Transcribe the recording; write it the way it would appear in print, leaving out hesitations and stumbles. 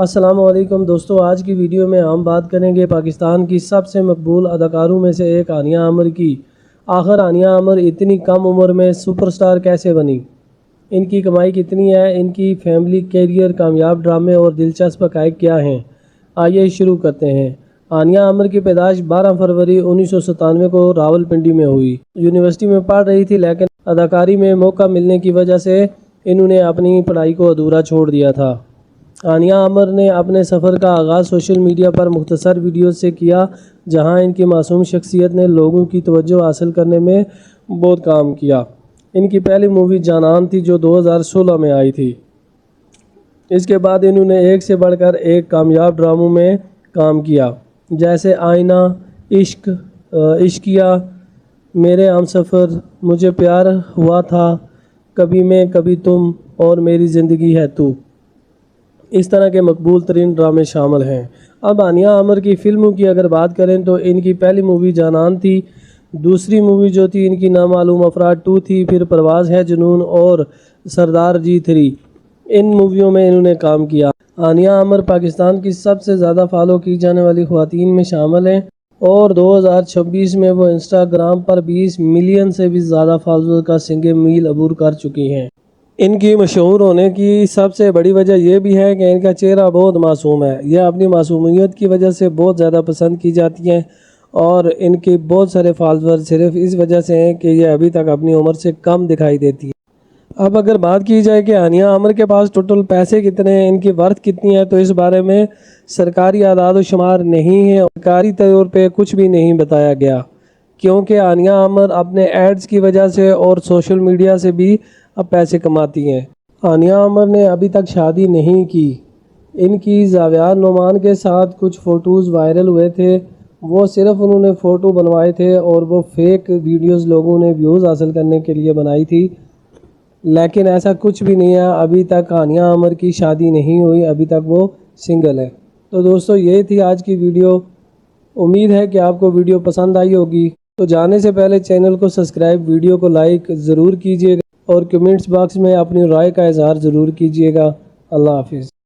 السلام علیکم دوستو، آج کی ویڈیو میں ہم بات کریں گے پاکستان کی سب سے مقبول اداکاروں میں سے ایک عانیہ عامر کی۔ آخر عانیہ عامر اتنی کم عمر میں سپر سٹار کیسے بنی؟ ان کی کمائی کتنی ہے؟ ان کی فیملی کیریئر، کامیاب ڈرامے اور دلچسپ حقائق کیا ہیں؟ آئیے شروع کرتے ہیں۔ عانیہ عامر کی پیدائش 12 فروری 1997 کو راولپنڈی میں ہوئی۔ یونیورسٹی میں پڑھ رہی تھی، لیکن اداکاری میں موقع ملنے کی وجہ سے انہوں نے اپنی پڑھائی کو ادھورا چھوڑ دیا تھا۔ عانیہ عامر نے اپنے سفر کا آغاز سوشل میڈیا پر مختصر ویڈیوز سے کیا، جہاں ان کی معصوم شخصیت نے لوگوں کی توجہ حاصل کرنے میں بہت کام کیا۔ ان کی پہلی مووی جانان تھی، جو 2016 میں آئی تھی۔ اس کے بعد انہوں نے ایک سے بڑھ کر ایک کامیاب ڈراموں میں کام کیا، جیسے آئینہ، عشق، عشقیہ، میرے ہمسفر، مجھے پیار ہوا تھا، کبھی میں کبھی تم اور میری زندگی ہے تو۔ اس طرح کے مقبول ترین ڈرامے شامل ہیں۔ اب عانیہ عامر کی فلموں کی اگر بات کریں تو ان کی پہلی مووی جانان تھی، دوسری مووی جو تھی ان کی نامعلوم افراد 2 تھی، پھر پرواز ہے جنون اور سردار جی 3۔ ان موویوں میں انہوں نے کام کیا۔ عانیہ عامر پاکستان کی سب سے زیادہ فالو کی جانے والی خواتین میں شامل ہیں اور 2026 میں وہ انسٹاگرام پر 20 ملین سے بھی زیادہ فالوور کا سنگ میل عبور کر چکی ہیں۔ ان کی مشہور ہونے کی سب سے بڑی وجہ یہ بھی ہے کہ ان کا چہرہ بہت معصوم ہے۔ یہ اپنی معصومیت کی وجہ سے بہت زیادہ پسند کی جاتی ہیں اور ان کے بہت سارے فالوور صرف اس وجہ سے ہیں کہ یہ ابھی تک اپنی عمر سے کم دکھائی دیتی ہیں۔ اب اگر بات کی جائے کہ عانیہ عامر کے پاس ٹوٹل پیسے کتنے ہیں، ان کی ورتھ کتنی ہے، تو اس بارے میں سرکاری اعداد و شمار نہیں ہے، سرکاری طور پہ کچھ بھی نہیں بتایا گیا، کیونکہ عانیہ عامر اپنے ایڈز کی وجہ سے اور سوشل میڈیا سے بھی اب پیسے کماتی ہیں۔ عانیہ عامر نے ابھی تک شادی نہیں کی۔ ان کی زاویہ نعمان کے ساتھ کچھ فوٹوز وائرل ہوئے تھے، وہ صرف انہوں نے فوٹو بنوائے تھے اور وہ فیک ویڈیوز لوگوں نے ویوز حاصل کرنے کے لیے بنائی تھی، لیکن ایسا کچھ بھی نہیں ہے۔ ابھی تک عانیہ عامر کی شادی نہیں ہوئی، ابھی تک وہ سنگل ہے۔ تو دوستو، یہ تھی آج کی ویڈیو۔ امید ہے کہ آپ کو ویڈیو پسند آئی ہوگی۔ تو جانے سے پہلے چینل کو سبسکرائب، ویڈیو کو لائک ضرور کیجیے گا اور کمنٹس باکس میں اپنی رائے کا اظہار ضرور کیجیے گا۔ اللہ حافظ۔